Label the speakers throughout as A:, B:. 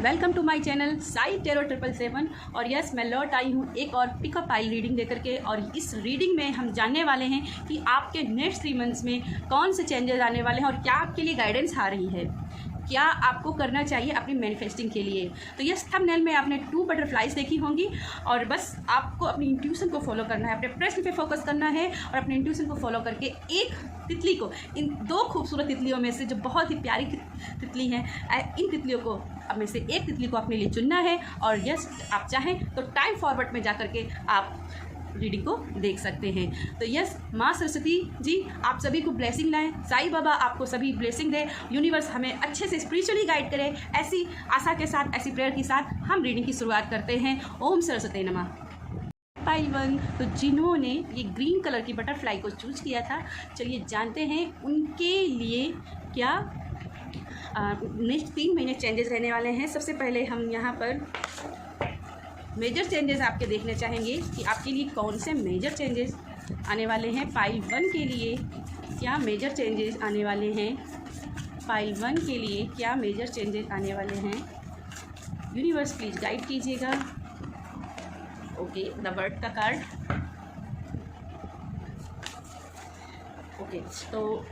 A: Welcome to my channel Sai tarot 777। और yes, मैं लौट आई हूँ एक और पिकअप आइल रीडिंग देकर के। और इस रीडिंग में हम जानने वाले हैं कि आपके नेक्स्ट 3 मंथ्स में कौन से चेंजेस आने वाले हैं और क्या आपके लिए गाइडेंस आ रही है, क्या आपको करना चाहिए अपनी मैनिफेस्टिंग के लिए। तो यस, थंबनेल में आपने 2 बटरफ्लाइज देखी होंगी और बस आपको अपनी इंट्यूशन को फॉलो करना है, अपने प्रश्न पे फोकस करना है और अपने इंट्यूशन को फॉलो करके एक तितली को, इन 2 खूबसूरत तितलियों में से जो बहुत ही प्यारी तितली हैं, इन तितलियों को में से एक तितली को अपने लिए चुनना है। और यस, आप चाहें तो टाइम फॉरवर्ड में जा करके आप रीडिंग को देख सकते हैं। तो यस, माँ सरस्वती जी आप सभी को ब्लेसिंग लाएं, साईं बाबा आपको सभी ब्लेसिंग दें, यूनिवर्स हमें अच्छे से स्पिरिचुअली गाइड करे। ऐसी आशा के साथ, ऐसी प्रेयर के साथ हम रीडिंग की शुरुआत करते हैं। ओम सरस्वती नमः। पाइल 1, तो जिन्होंने ये ग्रीन कलर की बटरफ्लाई को चूज किया था, चलिए जानते हैं उनके लिए क्या नेक्स्ट 3 महीने चेंजेस रहने वाले हैं। सबसे पहले हम यहाँ पर मेजर चेंजेस आपके देखने चाहेंगे कि आपके लिए कौन से मेजर चेंजेस आने वाले हैं। पाइल 1 के लिए क्या मेजर चेंजेस आने वाले हैं, पाइल 1 के लिए क्या मेजर चेंजेस आने वाले हैं। यूनिवर्स प्लीज़ गाइड कीजिएगा। ओके, द वर्ड का कार्ड। ओके, तो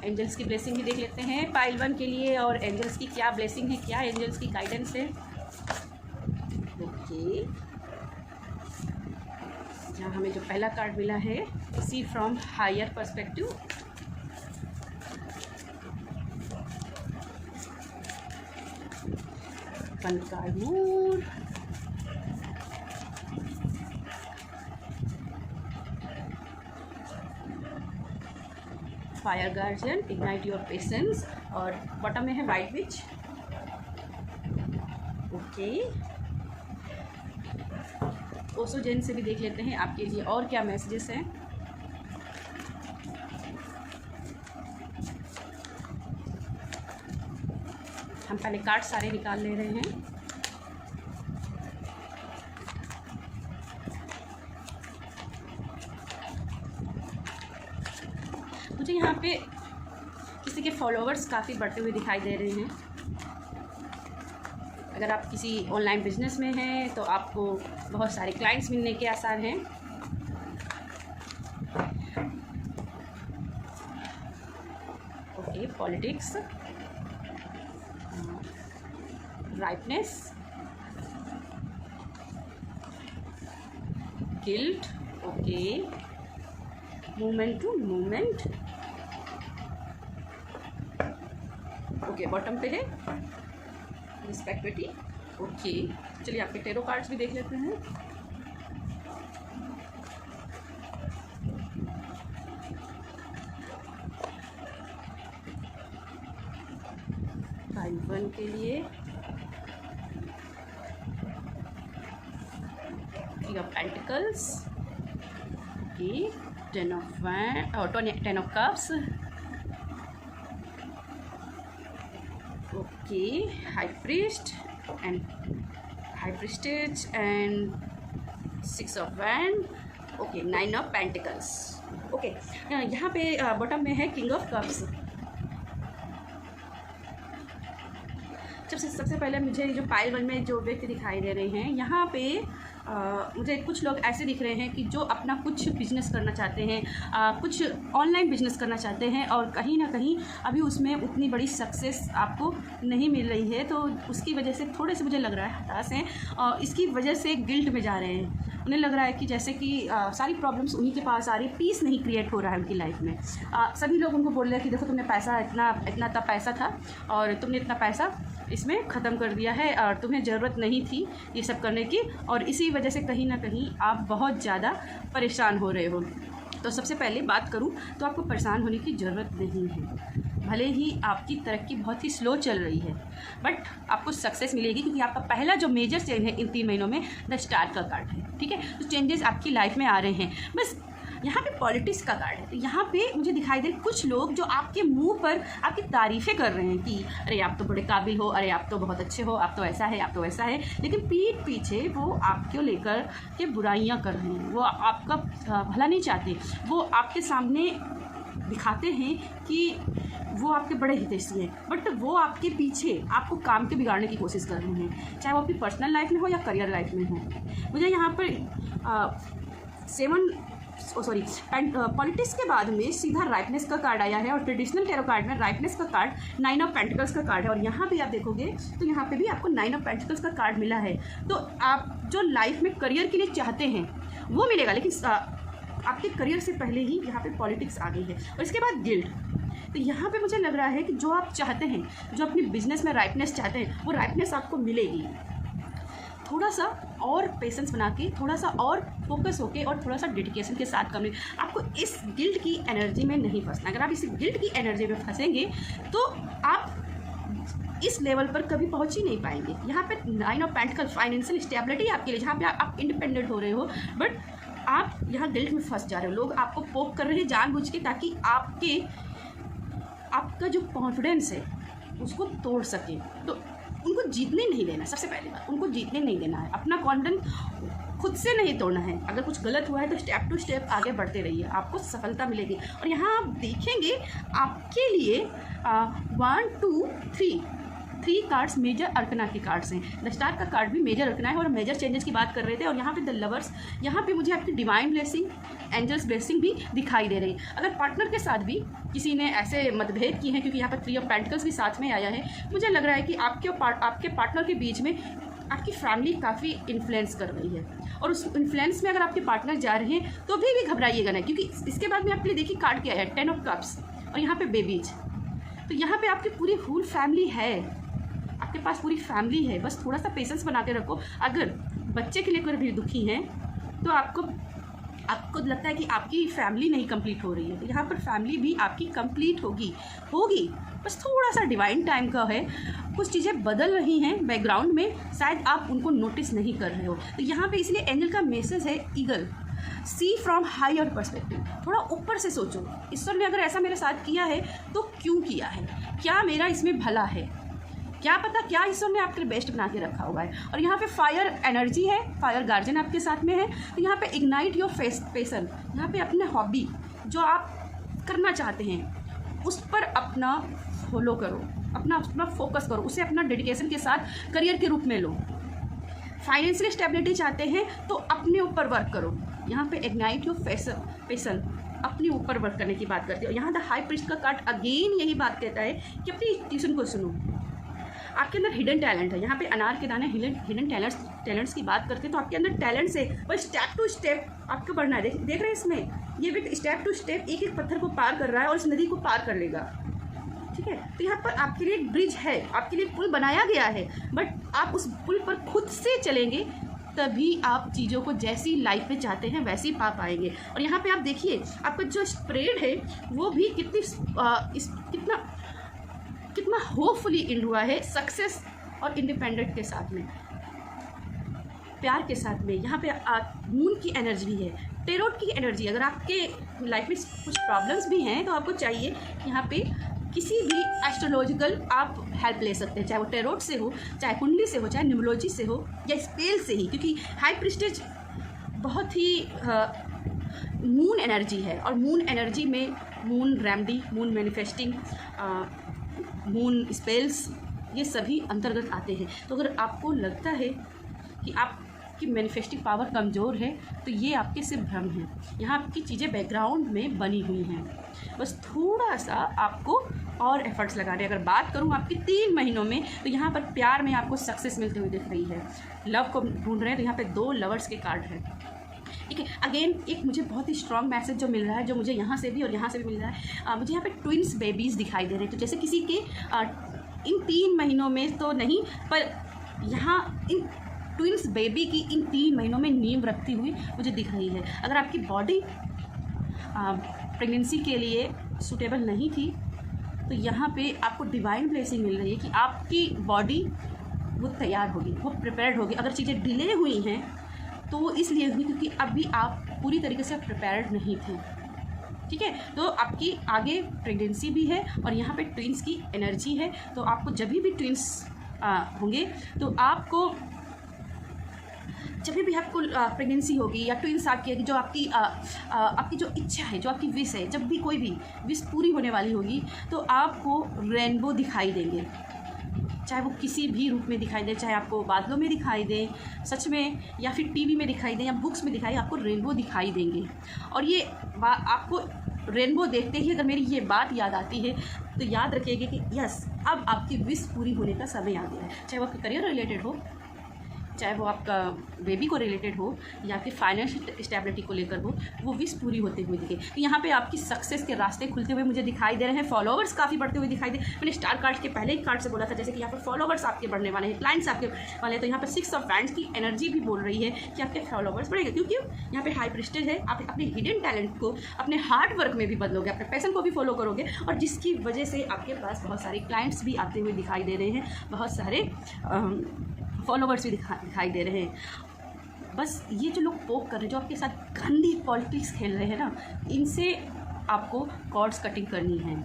A: एंजल्स की ब्लेसिंग भी देख लेते हैं पाइल 1 के लिए, और एंजल्स की क्या ब्लेसिंग है, क्या एंजल्स की गाइडेंस है। ओके, जहाँ हमें जो पहला कार्ड मिला है, see from higher perspective. One card more. Fire guardian, ignite your patience. और बॉटम में है वाइट विच। ओके, ओसो जेन से भी देख लेते हैं आपके लिए और क्या मैसेजेस हैं। हम पहले कार्ड सारे निकाल ले रहे हैं। मुझे यहाँ पे किसी के फॉलोअर्स काफ़ी बढ़ते हुए दिखाई दे रहे हैं। अगर आप किसी ऑनलाइन बिजनेस में हैं तो आपको बहुत सारे क्लाइंट्स मिलने के आसार हैं। Okay, politics, rightness, guilt. Okay, movement to movement. Okay, bottom पे है रिस्पेक्टिविटी। ओके, चलिए आपके टेरो कार्ड्स भी देख लेते हैं। पाइल 1 के लिए king of pentacles. Okay, 10 of cups. Okay, high priest and high priestess and 6 of wand. Okay, 9 of pentacles. Okay, यहाँ पे बॉटम में है किंग ऑफ कप्स। सबसे पहले मुझे जो पाइल 1 में जो व्यक्ति दिखाई दे रहे हैं, यहाँ पे मुझे कुछ लोग ऐसे दिख रहे हैं कि जो अपना कुछ बिजनेस करना चाहते हैं, कुछ ऑनलाइन बिजनेस करना चाहते हैं और कहीं ना कहीं अभी उसमें उतनी बड़ी सक्सेस आपको नहीं मिल रही है। तो उसकी वजह से थोड़े से मुझे लग रहा है हताश हैं और इसकी वजह से गिल्ट में जा रहे हैं। उन्हें लग रहा है कि जैसे कि सारी प्रॉब्लम्स उन्हीं के पास आ रही, पीस नहीं क्रिएट हो रहा है उनकी लाइफ में। सभी लोग उनको बोल रहे हैं कि देखो तुमने पैसा इतना पैसा था और तुमने इतना पैसा इसमें ख़त्म कर दिया है और तुम्हें ज़रूरत नहीं थी ये सब करने की, और इसी वजह से कहीं ना कहीं आप बहुत ज़्यादा परेशान हो रहे हो। तो सबसे पहले बात करूं तो आपको परेशान होने की ज़रूरत नहीं है। भले ही आपकी तरक्की बहुत ही स्लो चल रही है, बट आपको सक्सेस मिलेगी क्योंकि आपका पहला जो मेजर चेंज है इन 3 महीनों में द स्टार का कार्ड है। ठीक है, तो चेंजेस आपकी लाइफ में आ रहे हैं। बस यहाँ पे पॉलिटिक्स का कार्ड है। तो यहाँ पे मुझे दिखाई दे कुछ लोग जो आपके मुंह पर आपकी तारीफ़ें कर रहे हैं कि अरे आप तो बड़े काबिल हो, अरे आप तो बहुत अच्छे हो, आप तो ऐसा है, आप तो वैसा है, लेकिन पीठ पीछे वो आपको लेकर के बुराइयाँ कर रहे हैं। वो आपका भला नहीं चाहते, वो आपके सामने दिखाते हैं कि वो आपके बड़े हितैषी हैं, बट वो आपके पीछे आपको काम के बिगाड़ने की कोशिश कर रहे हैं, चाहे वो अपनी पर्सनल लाइफ में हो या करियर लाइफ में हो। मुझे यहाँ पर पॉलिटिक्स के बाद में सीधा राइटनेस का कार्ड आया है और ट्रेडिशनल टैरो कार्ड में राइटनेस का कार्ड 9 ऑफ पेंटिकल्स का कार्ड है। और यहाँ पे आप देखोगे तो यहाँ पे भी आपको 9 ऑफ पेंटिकल्स का कार्ड मिला है। तो आप जो लाइफ में करियर के लिए चाहते हैं वो मिलेगा, लेकिन आपके करियर से पहले ही यहाँ पे पॉलिटिक्स आ गई है। और इसके बाद गिल्ड। तो यहाँ पे मुझे लग रहा है कि जो आप चाहते हैं, जो अपनी बिजनेस में राइटनेस चाहते हैं, वो राइटनेस आपको मिलेगी। थोड़ा सा और पेशेंस बना के, थोड़ा सा और फोकस होके और थोड़ा सा डेडिकेशन के साथ करने। आपको इस गिल्ड की एनर्जी में नहीं फंसना। अगर आप इस गिल्ड की एनर्जी में फंसेंगे तो आप इस लेवल पर कभी पहुंच ही नहीं पाएंगे। यहाँ पे 9 ऑफ पेंटिकल्स फाइनेंशियल स्टेबिलिटी आपके लिए, जहाँ पे आप इंडिपेंडेंट हो रहे हो, बट आप यहाँ गिल्ड में फंस जा रहे हो। लोग आपको पोक कर रहे हैं जानबूझ के, ताकि आपका जो कॉन्फिडेंस है उसको तोड़ सके। तो उनको जीतने नहीं देना। सबसे पहली बात, उनको जीतने नहीं देना है। अपना कॉन्फिडेंस खुद से नहीं तोड़ना है। अगर कुछ गलत हुआ है तो स्टेप टू स्टेप आगे बढ़ते रहिए, आपको सफलता मिलेगी। और यहाँ आप देखेंगे आपके लिए 1 2 3 कार्ड्स मेजर अर्कना के कार्ड्स हैं। द स्टार का कार्ड भी मेजर अर्कना है और मेजर चेंजेस की बात कर रहे थे। और यहाँ पे द लवर्स, यहाँ पे मुझे आपकी डिवाइन ब्लेसिंग, एंजल्स ब्लेसिंग भी दिखाई दे रही है। अगर पार्टनर के साथ भी किसी ने ऐसे मतभेद किए हैं, क्योंकि यहाँ पर 3 ऑफ पेंटिकल्स भी साथ में आया है, मुझे लग रहा है कि आपके पार्टनर के बीच में आपकी फैमिली काफ़ी इन्फ्लुएंस कर रही है। और उस इन्फ्लुएंस में अगर आपके पार्टनर जा रहे हैं तो भी घबराइएगा नहीं, क्योंकि इसके बाद में आपके लिए देखिए कार्ड क्या है, 10 ऑफ कप्स और यहाँ पे बेबीज। तो यहाँ पे आपकी पूरी होल फैमिली है, आपके पास पूरी फैमिली है। बस थोड़ा सा पेशेंस बना के रखो। अगर बच्चे के लिए कोई भी दुखी हैं तो आपको लगता है कि आपकी फैमिली नहीं कंप्लीट हो रही है, तो यहाँ पर फैमिली भी आपकी कंप्लीट होगी। बस थोड़ा सा डिवाइन टाइम का है, कुछ चीज़ें बदल रही हैं बैकग्राउंड में, शायद आप उनको नोटिस नहीं कर रहे हो। तो यहाँ पे इसलिए एंजल का मैसेज है, eagle, see from higher perspective. थोड़ा ऊपर से सोचो, ईश्वर ने अगर ऐसा मेरे साथ किया है तो क्यों किया है, क्या मेरा इसमें भला है, क्या पता क्या ईश्वर ने आपके लिए बेस्ट बना के रखा हुआ है। और यहाँ पे फायर एनर्जी है, फायर गार्जियन आपके साथ में है। तो यहाँ पे इग्नाइट योर पैशन, यहाँ पे अपने हॉबी जो आप करना चाहते हैं उस पर अपना फॉलो करो, अपना फोकस करो, उसे अपना डेडिकेशन के साथ करियर के रूप में लो। फाइनेंशियल स्टेबिलिटी चाहते हैं तो अपने ऊपर वर्क करो। यहाँ पे इग्नाइट योर पैशन, अपने ऊपर वर्क करने की बात करते हो। यहाँ द हाई प्रीस्ट का कार्ड अगेन यही बात कहता है कि अपनी ट्यूशन को सुनो, आपके अंदर हिडन टैलेंट है। यहाँ पे अनार के दाने हिडन टैलेंट्स की बात करते हैं, तो आपके अंदर टैलेंट्स है, बस स्टेप टू स्टेप आपको बढ़ना है। देख रहे हैं इसमें, ये भी स्टेप टू स्टेप एक एक पत्थर को पार कर रहा है और इस नदी को पार कर लेगा। ठीक है, तो यहाँ पर आपके लिए एक ब्रिज है, आपके लिए पुल बनाया गया है, बट आप उस पुल पर खुद से चलेंगे तभी आप चीज़ों को जैसी लाइफ में चाहते हैं वैसी पा पाएंगे। और यहाँ पे आप देखिए आपका जो स्प्रेड है वो भी कितना होपफुली एंड हुआ है, सक्सेस और इंडिपेंडेंट के साथ में, प्यार के साथ में। यहाँ पे मून की एनर्जी भी है, टेरोट की एनर्जी। अगर आपके लाइफ में कुछ प्रॉब्लम्स भी हैं तो आपको चाहिए यहाँ पे किसी भी एस्ट्रोलॉजिकल आप हेल्प ले सकते हैं, चाहे वो टेरोट से हो, चाहे कुंडली से हो, चाहे न्यूमरोलॉजी से हो या स्पेल से ही, क्योंकि हाई प्रीस्टेज बहुत ही मून एनर्जी है। और मून एनर्जी में moon remedy, moon manifesting, moon spells, ये सभी अंतर्गत आते हैं। तो अगर आपको लगता है कि आपकी मैनिफेस्टिंग पावर कमज़ोर है तो ये आपके सिर्फ भ्रम है। यहाँ आपकी चीज़ें बैकग्राउंड में बनी हुई हैं, बस थोड़ा सा आपको और एफर्ट्स लगाने। अगर बात करूँ आपके 3 महीनों में, तो यहाँ पर प्यार में आपको सक्सेस मिलती हुई दिख रही है। लव को ढूंढ रहे हैं तो यहाँ पे 2 लवर्स के कार्ड हैं। ठीक है, अगेन एक मुझे बहुत ही स्ट्रॉन्ग मैसेज जो मिल रहा है, जो मुझे यहाँ से भी और यहाँ से भी मिल रहा है। मुझे यहाँ पे ट्विंस बेबीज़ दिखाई दे रहे हैं। तो जैसे किसी के इन 3 महीनों में तो नहीं, पर यहाँ इन ट्विंस बेबी की इन 3 महीनों में नींव रखती हुई मुझे दिख रही है। अगर आपकी बॉडी प्रेगनेंसी के लिए सूटेबल नहीं थी तो यहाँ पे आपको डिवाइन ब्लेसिंग मिल रही है कि आपकी बॉडी वो तैयार होगी, वो प्रिपेयर्ड होगी। अगर चीज़ें डिले हुई हैं तो इसलिए हुई क्योंकि अभी आप पूरी तरीके से प्रिपेयर्ड नहीं थे। ठीक है, तो आपकी आगे प्रेगनेंसी भी है और यहाँ पे ट्विंस की एनर्जी है। तो आपको जब भी ट्विंस होंगे तो आपको जब भी आपको प्रेगनेंसी होगी या ट्विंस आपकी जो आपकी जो इच्छा है, जो आपकी विश है, जब भी कोई भी विश पूरी होने वाली होगी तो आपको रेनबो दिखाई देंगे, चाहे वो किसी भी रूप में दिखाई दे, चाहे आपको बादलों में दिखाई दे सच में, या फिर टीवी में दिखाई दे या बुक्स में दिखाई, आपको रेनबो दिखाई देंगे। और ये आपको रेनबो देखते ही अगर मेरी ये बात याद आती है तो याद रखिएगा कि यस, अब आपकी विश पूरी होने का समय आ गया है। चाहे वो आपके करियर रिलेटेड हो, चाहे वो आपका बेबी को रिलेटेड हो या फिर फाइनेंशियल स्टेबिलिटी को लेकर हो, वो विश पूरी होते हुए दिखे। तो यहाँ पे आपकी सक्सेस के रास्ते खुलते हुए मुझे दिखाई दे रहे हैं, फॉलोवर्स काफ़ी बढ़ते हुए दिखाई दे। मैंने स्टार कार्ड के पहले ही कार्ड से बोला था जैसे कि यहाँ पर फॉलोवर्स आपके बढ़ने वाले हैं, क्लाइंट्स आपके वाले हैं। तो यहाँ पर 6 ऑफ वैंड्स की एनर्जी भी बोल रही है कि आपके फॉलोवर्स बढ़ेंगे, क्योंकि यहाँ पे हाई प्रेस्टीज है। आप अपने हिडन टैलेंट को अपने हार्ड वर्क में भी बदलोगे, अपने पैशन को भी फॉलो करोगे, और जिसकी वजह से आपके पास बहुत सारे क्लाइंट्स भी आते हुए दिखाई दे रहे हैं, बहुत सारे फॉलोवर्स भी दिखाई दे रहे हैं। बस ये जो लोग पोक कर रहे हैं, जो आपके साथ गंदी पॉलिटिक्स खेल रहे हैं ना, इनसे आपको कॉर्ड्स कटिंग करनी है।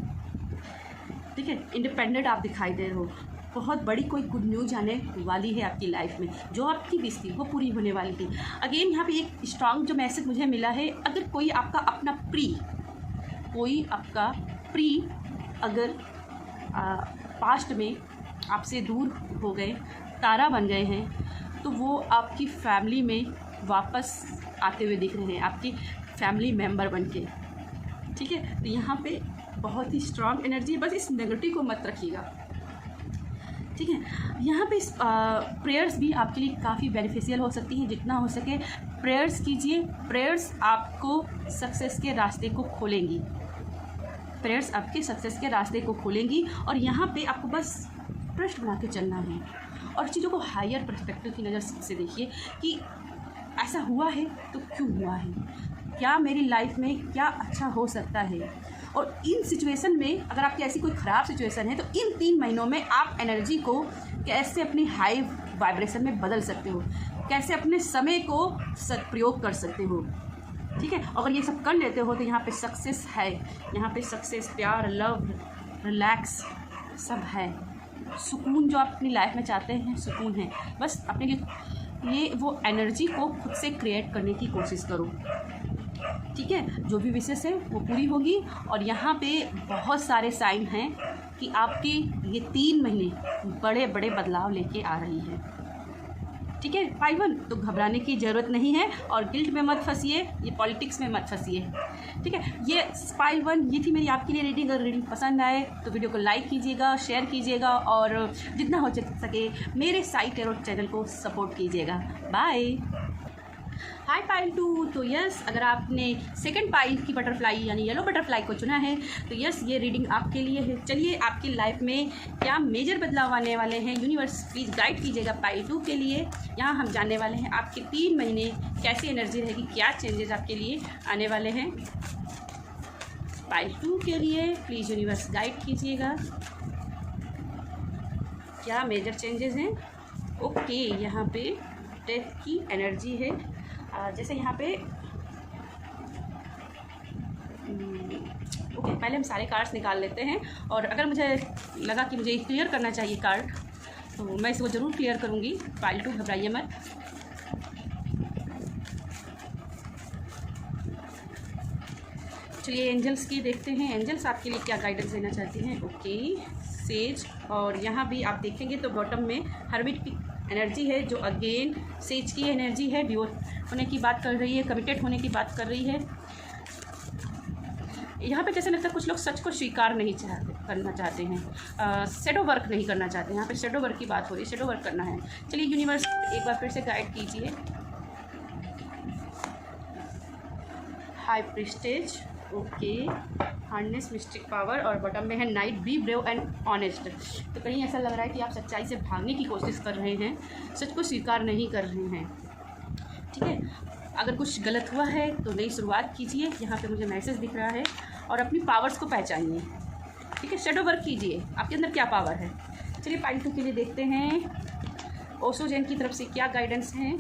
A: ठीक है, इंडिपेंडेंट आप दिखाई दे रहे हो, बहुत बड़ी कोई गुड न्यूज़ आने वाली है आपकी लाइफ में। जो आपकी विश थी वो पूरी होने वाली थी। अगेन यहाँ पे एक स्ट्रॉन्ग जो मैसेज मुझे मिला है, अगर कोई आपका अपना प्री अगर पास्ट में आपसे दूर हो गए, तारा बन गए हैं, तो वो आपकी फैमिली में वापस आते हुए दिख रहे हैं, आपकी फैमिली मेंबर बन के। ठीक है, तो यहाँ पे बहुत ही स्ट्रॉन्ग एनर्जी है, बस इस नेगेटिव को मत रखिएगा। ठीक है, यहाँ पे प्रेयर्स भी आपके लिए काफ़ी बेनिफिशियल हो सकती हैं। जितना हो सके प्रेयर्स कीजिए, प्रेयर्स आपको सक्सेस के रास्ते को खोलेंगी, प्रेयर्स आपके सक्सेस के रास्ते को खोलेंगी। और यहाँ पे आपको बस ट्रस्ट बना के चलना है और चीज़ों को हायर पर्सपेक्टिव की नज़र से देखिए कि ऐसा हुआ है तो क्यों हुआ है, क्या मेरी लाइफ में क्या अच्छा हो सकता है। और इन सिचुएशन में अगर आपकी ऐसी कोई ख़राब सिचुएशन है तो इन 3 महीनों में आप एनर्जी को कैसे अपनी हाई वाइब्रेशन में बदल सकते हो, कैसे अपने समय को सदप्रयोग कर सकते हो। ठीक है, अगर ये सब कर लेते हो तो यहाँ पे सक्सेस है, यहाँ पे सक्सेस, प्यार, लव, रिलैक्स सब है। सुकून जो आप अपनी लाइफ में चाहते हैं, सुकून है। बस अपने लिए वो एनर्जी को खुद से क्रिएट करने की कोशिश करो। ठीक है, जो भी विशेष है वो पूरी होगी। और यहाँ पे बहुत सारे साइन हैं कि आपकी ये 3 महीने बड़े बड़े बदलाव लेके आ रही है। ठीक है, पाइवन, तो घबराने की ज़रूरत नहीं है और गिल्ट में मत फंसिए, ये पॉलिटिक्स में मत फंसिए। ठीक है, ये पाइवन, ये थी मेरी आपके लिए रीडिंग। अगर रीडिंग पसंद आए तो वीडियो को लाइक कीजिएगा, शेयर कीजिएगा और जितना हो सके मेरे साई टैरोट चैनल को सपोर्ट कीजिएगा। बाय। हाय पाइल 2, तो यस, अगर आपने सेकंड पाइल की बटरफ्लाई यानी येलो बटरफ्लाई को चुना है तो यस, ये रीडिंग आपके लिए है। चलिए, आपकी लाइफ में क्या मेजर बदलाव आने वाले हैं, यूनिवर्स प्लीज़ गाइड कीजिएगा पाइल 2 के लिए। यहाँ हम जानने वाले हैं आपके 3 महीने कैसी एनर्जी रहेगी, क्या चेंजेस आपके लिए आने वाले हैं। पाइल 2 के लिए प्लीज़ यूनिवर्स गाइड कीजिएगा, क्या मेजर चेंजेस हैं। ओके, यहाँ पे डेथ की एनर्जी है। जैसे यहाँ पे ओके, पहले हम सारे कार्ड्स निकाल लेते हैं और अगर मुझे लगा कि मुझे क्लियर करना चाहिए कार्ड तो मैं इसको ज़रूर क्लियर करूँगी। पाइल 2, घबराइए मत। चलिए एंजल्स की देखते हैं, एंजल्स आपके लिए क्या गाइडेंस देना चाहती हैं। ओके, सेज, और यहाँ भी आप देखेंगे तो बॉटम में हर्मिट की एनर्जी है, जो अगेन सेज की एनर्जी है, डिवोट होने की बात कर रही है, कमिटेड होने की बात कर रही है। यहाँ पे जैसे लगता है कुछ लोग सच को स्वीकार नहीं करना चाहते हैं, शैडो वर्क नहीं करना चाहते हैं। यहाँ पे शैडो वर्क की बात हो रही है, शैडो वर्क करना है। चलिए यूनिवर्स एक बार फिर से गाइड कीजिए। High priestess, okay, hardness, mystic power, और बॉटम में है knight, be brave and honest. तो कहीं ऐसा लग रहा है कि आप सच्चाई से भागने की कोशिश कर रहे हैं, सच को स्वीकार नहीं कर रहे हैं। ठीक है, अगर कुछ गलत हुआ है तो नई शुरुआत कीजिए, यहाँ पे मुझे मैसेज दिख रहा है, और अपनी पावर्स को पहचानिए। ठीक है, शैडो वर्क कीजिए, आपके अंदर क्या पावर है। चलिए पाइल 2 के लिए देखते हैं ओशो जैन की तरफ से क्या गाइडेंस हैं।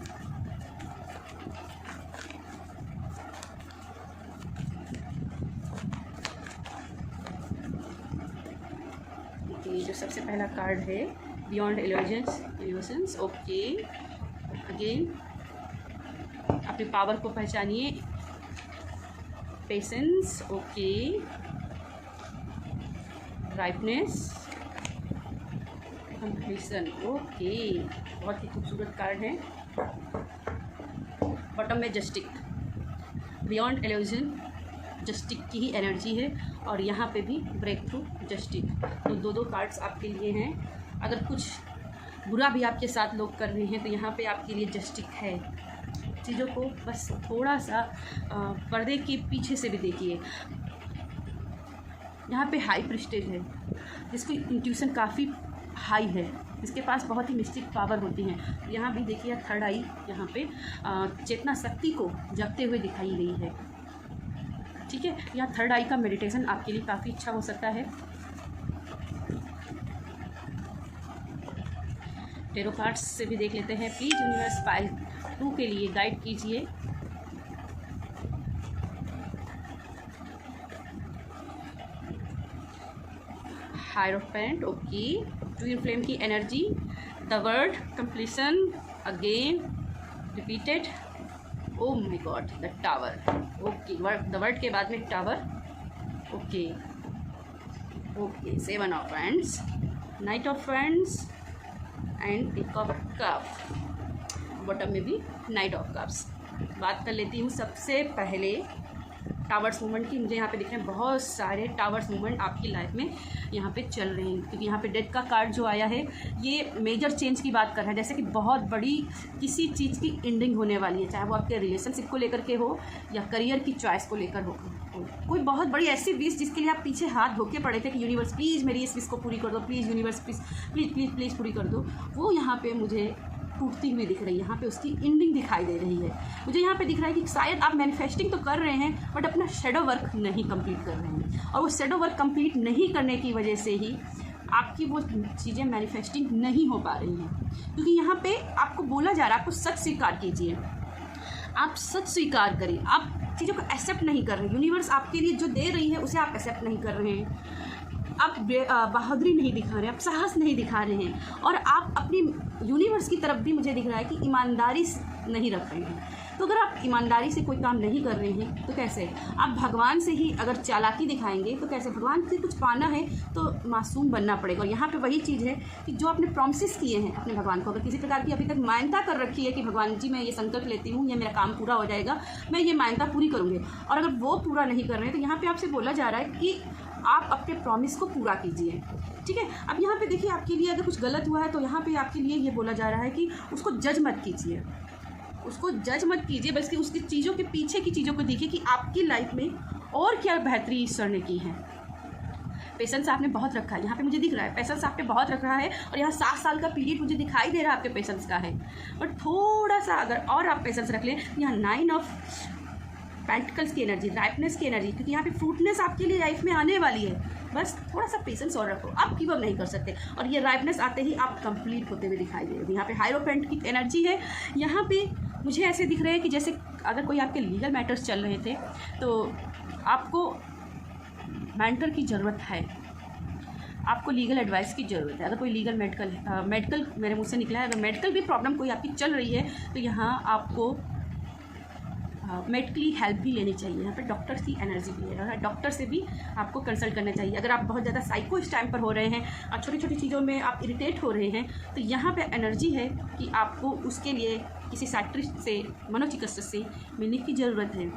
A: सबसे पहला कार्ड है बियॉन्ड इल्यूजन्स। ओके, अगेन अपने पावर को पहचानिए। पेशेंस, ओके, राइपनेस, कंप्लीशन, ओके, बहुत ही खूबसूरत कार्ड है। बॉटम में जस्टिक, बियॉन्ड इल्यूजन जस्टिक की ही एनर्जी है, और यहाँ पे भी ब्रेक थ्रू जस्टिक। तो दो कार्ड्स आपके लिए हैं। अगर कुछ बुरा भी आपके साथ लोग कर रहे हैं तो यहाँ पे आपके लिए जस्टिक है। चीज़ों को बस थोड़ा सा पर्दे के पीछे से भी देखिए। यहाँ पे हाई प्रिस्टेज है जिसकी इंट्यूशन काफ़ी हाई है, इसके पास बहुत ही मिस्टिक पावर होती हैं। यहाँ भी देखिए थर्ड आई यहाँ पे चेतना शक्ति को जगते हुए दिखाई गई है। ठीक है, यहाँ थर्ड आई का मेडिटेशन आपके लिए काफ़ी अच्छा हो सकता है। टेरो कार्ड्स से भी देख लेते हैं। प्लीज़ यूनिवर्स पाइल 2 के लिए गाइड कीजिए। हायरोफेंट, ओके, ट्विन फ्लेम की energy, the word completion, again repeated, oh my God, the tower, okay, the word के बाद में tower, okay okay, 7 of friends, night of friends and tick of cup. Bottom में भी night of cups. बात कर लेती हूँ सबसे पहले टावर्स मूवमेंट की। मुझे यहाँ पे दिख रहे हैं बहुत सारे टावर्स मूवमेंट आपकी लाइफ में यहाँ पे चल रहे हैं, क्योंकि यहाँ पे डेथ का कार्ड जो आया है ये मेजर चेंज की बात कर रहा है। जैसे कि बहुत बड़ी किसी चीज़ की एंडिंग होने वाली है, चाहे वो आपके रिलेशनशिप को लेकर के हो या करियर की चॉइस को लेकर हो। कोई बहुत बड़ी ऐसी विश जिसके लिए आप पीछे हाथ धोके पड़े थे कि यूनिवर्स प्लीज़ मेरी इस विश को पूरी कर दो, please universe please please please please पूरी कर दो, वो यहाँ पे मुझे टूटती हुई दिख रही है। यहाँ पे उसकी एंडिंग दिखाई दे रही है। मुझे यहाँ पे दिख रहा है कि शायद आप मैनिफेस्टिंग तो कर रहे हैं बट अपना शेडो वर्क नहीं कंप्लीट कर रहे हैं, और वो शेडो वर्क कंप्लीट नहीं करने की वजह से ही आपकी वो चीज़ें मैनिफेस्टिंग नहीं हो पा रही हैं। क्योंकि यहाँ पे आपको बोला जा रहा है आपको सच स्वीकार कीजिए, आप सच स्वीकार करें। आप चीज़ों को एक्सेप्ट नहीं कर रहे हैं। यूनिवर्स आपके लिए जो दे रही है उसे आप एक्सेप्ट नहीं कर रहे हैं। आप बहादुरी नहीं दिखा रहे हैं, आप साहस नहीं दिखा रहे हैं, और आप अपनी यूनिवर्स की तरफ भी मुझे दिख रहा है कि ईमानदारी नहीं रख रहे हैं। तो अगर आप ईमानदारी से कोई काम नहीं कर रहे हैं तो कैसे? आप भगवान से ही अगर चालाकी दिखाएंगे तो कैसे? भगवान से कुछ पाना है तो मासूम बनना पड़ेगा। और यहाँ पे वही चीज़ है कि जो आपने प्रॉमिसेस किए हैं अपने भगवान को, अगर किसी प्रकार की अभी तक मान्यता कर रखी है कि भगवान जी मैं ये संकल्प लेती हूँ, ये मेरा काम पूरा हो जाएगा, मैं ये मान्यता पूरी करूँगी, और अगर वो पूरा नहीं कर रहे हैं तो यहाँ पर आपसे बोला जा रहा है कि आप अपने प्रॉमिस को पूरा कीजिए। ठीक है, अब यहाँ पे देखिए आपके लिए अगर कुछ गलत हुआ है तो यहाँ पे आपके लिए ये बोला जा रहा है कि उसको जज मत कीजिए, उसको जज मत कीजिए, बल्कि उसकी चीज़ों के पीछे की चीज़ों को देखिए कि आपकी लाइफ में और क्या बेहतरी ईश्वर ने की है। पेशेंस आपने बहुत रखा है, यहाँ पे मुझे दिख रहा है पेशेंस आपने बहुत रखा है, और यहाँ 7 साल का पीरियड मुझे दिखाई दे रहा है आपके पेशेंस का है। बट थोड़ा सा अगर और आप पेशेंस रख लें, यहाँ 9 ऑफ पेंटिकल्स की एनर्जी, राइपनेस की एनर्जी, क्योंकि यहाँ पे फ्रूटनेस आपके लिए लाइफ में आने वाली है। बस थोड़ा सा पेशेंस और रखो, आप गिव अप नहीं कर सकते, और ये राइपनेस आते ही आप कंप्लीट होते हुए दिखाई दे रहे हैं। यहाँ पे हायरोफेंट की एनर्जी है। यहाँ पे मुझे ऐसे दिख रहे हैं कि जैसे अगर कोई आपके लीगल मैटर्स चल रहे थे तो आपको मेंटर की ज़रूरत है, आपको लीगल एडवाइस की ज़रूरत है। अगर कोई लीगल मेडिकल मेरे मुँह से निकला है, अगर मेडिकल भी प्रॉब्लम कोई आपकी चल रही है तो यहाँ आपको मेडिकली हेल्प भी लेनी चाहिए। यहाँ पे डॉक्टर की एनर्जी भी है, डॉक्टर से भी आपको कंसल्ट करना चाहिए। अगर आप बहुत ज़्यादा साइको इस टाइम पर हो रहे हैं और छोटी छोटी चीज़ों में आप इरिटेट हो रहे हैं तो यहाँ पे एनर्जी है कि आपको उसके लिए किसी साइट्रिस्ट से, मनोचिकित्सक से मिलने की ज़रूरत है।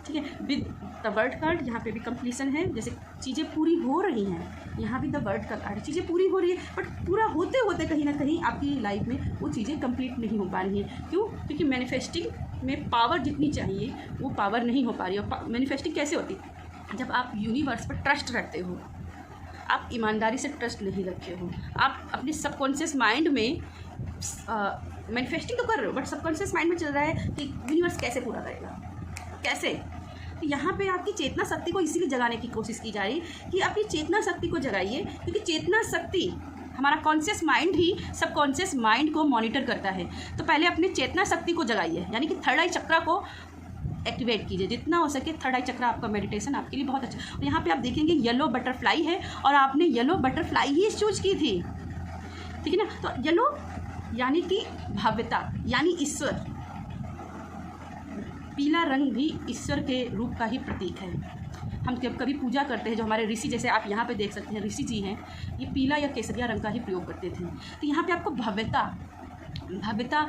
A: ठीक है, विद द वर्ड कार्ड यहाँ पे भी कंप्लीशन है, जैसे चीज़ें पूरी हो रही हैं। यहाँ भी द वर्ड का कार्ड, चीज़ें पूरी हो रही है, बट पूरा होते होते कहीं ना कहीं आपकी लाइफ में वो चीज़ें कंप्लीट नहीं हो पा रही हैं। क्यों? क्योंकि मैनिफेस्टिंग में पावर जितनी चाहिए वो पावर नहीं हो पा रही है। मैनिफेस्टिंग कैसे होती है? जब आप यूनिवर्स पर ट्रस्ट रखते हो, आप ईमानदारी से ट्रस्ट नहीं रखे हो, आप अपने सबकॉन्शियस माइंड में मैनिफेस्टिंग तो कर रहे हो बट सबकॉन्शियस माइंड में चल रहा है कि यूनिवर्स कैसे पूरा करेगा, कैसे। तो यहाँ पे आपकी चेतना शक्ति को इसीलिए जगाने की कोशिश की जा रही है कि अपनी चेतना शक्ति को जगाइए, क्योंकि चेतना शक्ति हमारा कॉन्शियस माइंड ही सबकॉन्शियस माइंड को मॉनिटर करता है। तो पहले अपने चेतना शक्ति को जगाइए, यानी कि थर्ड आई चक्रा को एक्टिवेट कीजिए जितना हो सके। थर्ड आई चक्र आपका मेडिटेशन आपके लिए बहुत अच्छा। और यहाँ पे आप देखेंगे येलो बटरफ्लाई है और आपने येलो बटरफ्लाई ही चूज की थी, ठीक है ना। तो येलो यानी कि भव्यता, यानी ईश्वर। पीला रंग भी ईश्वर के रूप का ही प्रतीक है। हम जब कभी पूजा करते हैं, जो हमारे ऋषि, जैसे आप यहाँ पे देख सकते हैं ऋषि जी हैं, ये पीला या केसरिया रंग का ही प्रयोग करते थे। तो यहाँ पे आपको भव्यता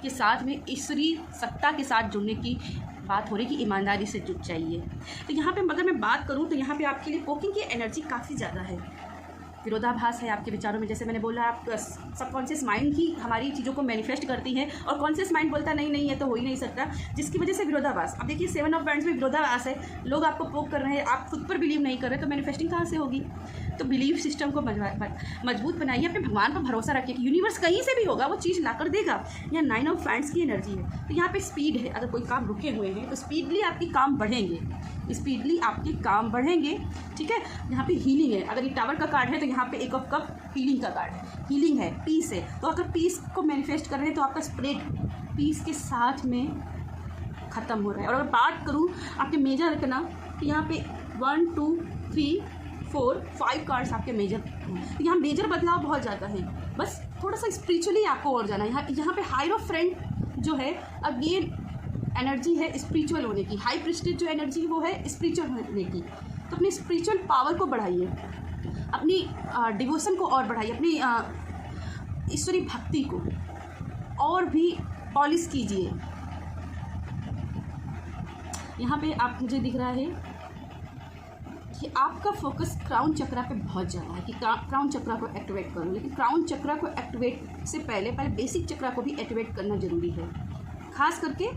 A: के साथ में ईश्वरीय सत्ता के साथ जुड़ने की बात हो रही कि ईमानदारी से जुट चाहिए। तो यहाँ पे अगर मैं बात करूँ तो यहाँ पे आपके लिए पोकिंग की एनर्जी काफ़ी ज़्यादा है। विरोधाभास है आपके विचारों में, जैसे मैंने बोला, आप सबकॉन्शियस माइंड ही हमारी चीज़ों को मैनिफेस्ट करती है और कॉन्शियस माइंड बोलता नहीं ये तो हो ही नहीं सकता, जिसकी वजह से विरोधाभास। अब देखिए 7 ऑफ वांड्स में विरोधाभास है, लोग आपको पोक कर रहे हैं, आप खुद पर बिलीव नहीं कर रहे, तो मैनिफेस्टिंग कहाँ से होगी। तो बिलीव सिस्टम को मजबूत बनाइए, अपने भगवान पर भरोसा रखिए कि यूनिवर्स कहीं से भी होगा वो चीज़ ला कर देगा। यहाँ 9 ऑफ वांड्स की एनर्जी है, तो यहाँ पे स्पीड है। अगर कोई काम रुके हुए हैं तो स्पीडली आपके काम बढ़ेंगे, ठीक है। यहाँ पे हीलिंग है, अगर ये टावर का कार्ड है तो यहाँ पे 1 ऑफ कप हीलिंग का कार्ड है, हीलिंग है, पीस है। तो अगर पीस को मैनिफेस्ट कर रहे हैं तो आपका स्प्रेड पीस के साथ में ख़त्म हो रहा है। और अगर बात करूँ आपके मेजर रखना, तो यहाँ पे 1 2 3 4 5 कार्ड्स आपके मेजर, तो यहाँ मेजर बदलाव बहुत ज़्यादा है। बस थोड़ा सा स्पिरिचुअली आपको और जाना है। यहाँ पे हायरोफ्रेंट जो है, अगेन एनर्जी है स्पिरिचुअल होने की। हाई प्रिस्टेज जो एनर्जी है वो है स्पिरिचुअल होने की। तो अपनी स्पिरिचुअल पावर को बढ़ाइए, अपनी डिवोशन को और बढ़ाइए, अपनी ईश्वरीय भक्ति को और भी पॉलिश कीजिए। यहाँ पे आप मुझे दिख रहा है कि आपका फोकस क्राउन चक्रा पे बहुत ज़्यादा है कि क्राउन चक्रा को एक्टिवेट करो, लेकिन क्राउन चक्रा को एक्टिवेट से पहले बेसिक चक्रा को भी एक्टिवेट करना ज़रूरी है। खास करके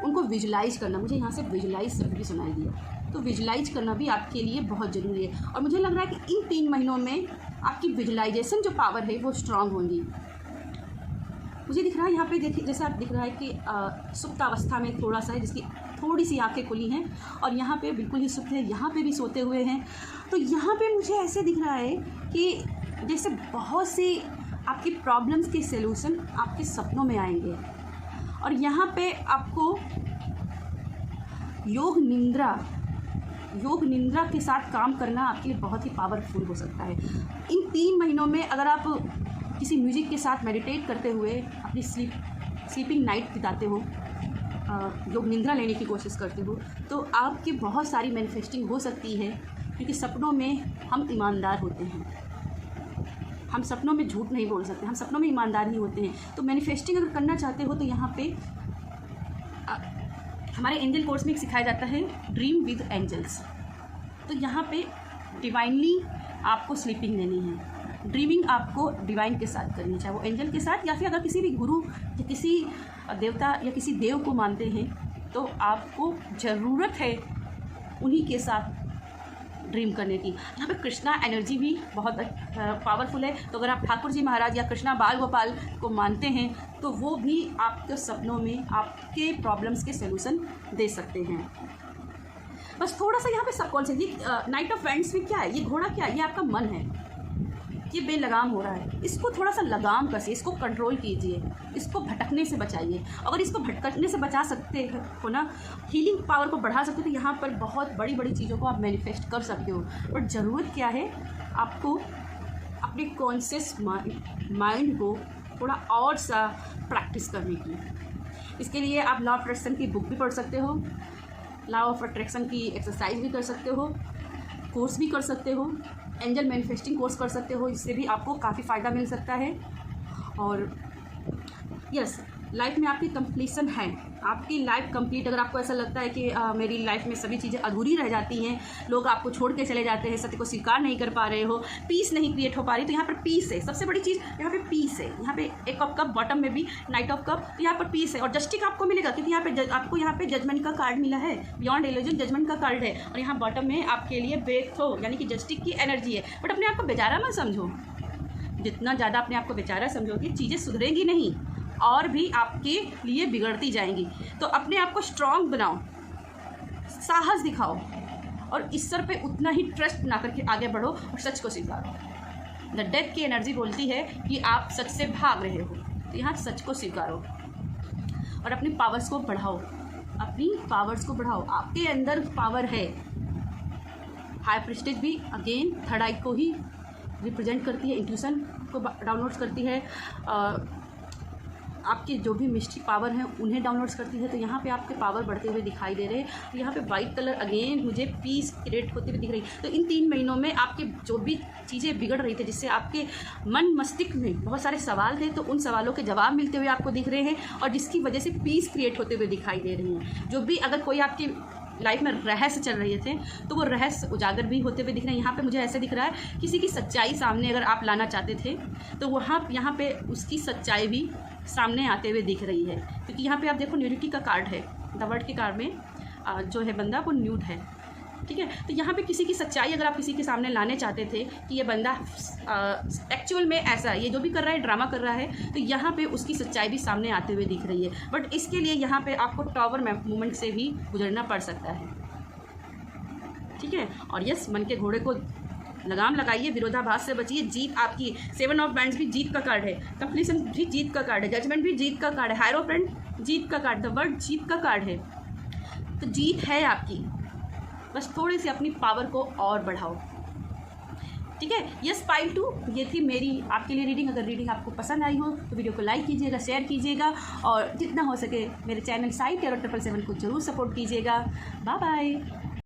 A: उनको विजुलाइज करना। मुझे यहाँ से विजुलाइज शब्द भी सुनाई दिया, तो विजुलाइज करना भी आपके लिए बहुत ज़रूरी है। और मुझे लग रहा है कि इन 3 महीनों में आपकी विजुलाइजेशन जो पावर है वो स्ट्रांग होंगी। मुझे दिख रहा है यहाँ पे देखिए, जैसा दिख रहा है कि सुप्त अवस्था में थोड़ा सा है, जिसकी थोड़ी सी आंखें खुली हैं, और यहाँ पे बिल्कुल ही सुप्त है, यहाँ पे भी सोते हुए हैं। तो यहाँ पे मुझे ऐसे दिख रहा है कि जैसे बहुत सी आपकी प्रॉब्लम्स के सलूशन आपके सपनों में आएंगे। और यहाँ पे आपको योग निंद्रा के साथ काम करना आपके लिए बहुत ही पावरफुल हो सकता है। इन 3 महीनों में अगर आप किसी म्यूजिक के साथ मेडिटेट करते हुए अपनी स्लीपिंग नाइट बिताते हो, योग निंद्रा लेने की कोशिश करते हो, तो आपकी बहुत सारी मैनिफेस्टिंग हो सकती है। क्योंकि सपनों में हम ईमानदार होते हैं, हम सपनों में झूठ नहीं बोल सकते, हम सपनों में ईमानदार ही होते हैं। तो मैनिफेस्टिंग अगर करना चाहते हो तो यहाँ पे हमारे एंजल कोर्स में एक सिखाया जाता है ड्रीम विद एंजल्स। तो यहाँ पे डिवाइनली आपको स्लीपिंग लेनी है, ड्रीमिंग आपको डिवाइन के साथ करनी, चाहे वो एंजल के साथ या फिर अगर किसी भी गुरु या किसी देवता या किसी देव को मानते हैं तो आपको ज़रूरत है उन्हीं के साथ ड्रीम करने की। यहाँ पे कृष्णा एनर्जी भी बहुत पावरफुल है। तो अगर आप ठाकुर जी महाराज या कृष्णा बाल गोपाल को मानते हैं तो वो भी आपके सपनों में आपके प्रॉब्लम्स के सलूशन दे सकते हैं। बस थोड़ा सा यहाँ पे सबकॉन्शियस, ये नाइट ऑफ वांड्स में क्या है, ये घोड़ा क्या है, ये आपका मन है, ये बेलगाम हो रहा है, इसको थोड़ा सा लगाम कसिए, इसको कंट्रोल कीजिए, इसको भटकने से बचाइए। अगर इसको भटकने से बचा सकते हो ना, हीलिंग पावर को बढ़ा सकते हो, तो यहाँ पर बहुत बड़ी बड़ी चीज़ों को आप मैनिफेस्ट कर सकते हो। बट ज़रूरत क्या है, आपको अपने कॉन्शियस माइंड को थोड़ा और सा प्रैक्टिस करने की। इसके लिए आप लॉ ऑफ अट्रैक्शन की बुक भी पढ़ सकते हो, लॉ ऑफ अट्रैक्शन की एक्सरसाइज भी कर सकते हो, कोर्स भी कर सकते हो, एंजल मैनिफेस्टिंग कोर्स कर सकते हो, इससे भी आपको काफ़ी फ़ायदा मिल सकता है। और यस, लाइफ में आपकी कंप्लीसन है, आपकी लाइफ कंप्लीट। अगर आपको ऐसा लगता है कि मेरी लाइफ में सभी चीज़ें अधूरी रह जाती हैं, लोग आपको छोड़ के चले जाते हैं, सत्य को स्वीकार नहीं कर पा रहे हो, पीस नहीं क्रिएट हो पा रही, तो यहाँ पर पीस है। सबसे बड़ी चीज़ यहाँ पे पीस है। यहाँ पे 1 ऑफ कप, बॉटम में भी नाइट ऑफ कप, तो यहाँ पर पीस है। और जस्टिस आपको मिलेगा क्योंकि यहाँ पे आपको यहाँ पे जजमेंट का कार्ड मिला है, बियॉन्ड इल्यूजन जजमेंट का कार्ड है। और यहाँ बॉटम में आपके लिए ब्रेक थ्रो यानी कि जस्टिस की एनर्जी है। बट अपने आप को बेचारा मत समझो, जितना ज़्यादा अपने आप को बेचारा समझोगे चीज़ें सुधरेंगी नहीं और भी आपके लिए बिगड़ती जाएंगी। तो अपने आप को स्ट्रॉन्ग बनाओ, साहस दिखाओ और ईश्वर पे उतना ही ट्रस्ट बना करके आगे बढ़ो और सच को स्वीकारो। द डेथ की एनर्जी बोलती है कि आप सच से भाग रहे हो, तो यहाँ सच को स्वीकारो और अपनी पावर्स को बढ़ाओ। अपनी पावर्स को बढ़ाओ, आपके अंदर पावर है। हाई प्रेस्टेज भी अगेन थर्ड आई को ही रिप्रेजेंट करती है, इंट्यूशन को डाउनलोड्स करती है, आपके जो भी मिस्टिक पावर हैं उन्हें डाउनलोड्स करती है। तो यहाँ पे आपके पावर बढ़ते हुए दिखाई दे रहे हैं। तो यहाँ पे वाइट कलर अगेन मुझे पीस क्रिएट होते हुए दिख रही। तो इन 3 महीनों में आपके जो भी चीज़ें बिगड़ रही थी, जिससे आपके मन मस्तिष्क में बहुत सारे सवाल थे, तो उन सवालों के जवाब मिलते हुए आपको दिख रहे हैं, और जिसकी वजह से पीस क्रिएट होते हुए दिखाई दे रही हैं। जो भी अगर कोई आपकी लाइफ में रहस्य चल रहे थे, तो वो रहस्य उजागर भी होते हुए दिख रहे हैं। यहाँ पे मुझे ऐसे दिख रहा है किसी की सच्चाई सामने अगर आप लाना चाहते थे, तो यहाँ पे उसकी सच्चाई भी सामने आते हुए दिख रही है। क्योंकि यहाँ पे आप देखो न्यूडिटी का कार्ड है, द वर्ड के कार्ड में जो है बंदा वो न्यूड है, ठीक है। तो यहाँ पे किसी की सच्चाई अगर आप किसी के सामने लाने चाहते थे कि ये बंदा एक्चुअल में ऐसा है, ये जो भी कर रहा है ड्रामा कर रहा है, तो यहाँ पे उसकी सच्चाई भी सामने आते हुए दिख रही है। बट इसके लिए यहाँ पे आपको टॉवर मूवमेंट से भी गुजरना पड़ सकता है, ठीक है। और यस, मन के घोड़े को लगाम लगाइए, विरोधाभास से बचिए। जीत आपकी, 7 ऑफ बैंड्स भी जीत का कार्ड है, कंप्लीशन भी जीत का कार्ड है, जजमेंट भी जीत का कार्ड है, हायरोफ्रेंट जीत का कार्ड, द वर्ल्ड जीत का कार्ड है। तो जीत है आपकी, बस थोड़ी सी अपनी पावर को और बढ़ाओ, ठीक है। यस पाइल 2, ये थी मेरी आपके लिए रीडिंग। अगर रीडिंग आपको पसंद आई हो तो वीडियो को लाइक कीजिएगा, शेयर कीजिएगा, और जितना हो सके मेरे चैनल साई टेरो 777 को जरूर सपोर्ट कीजिएगा। Bye bye.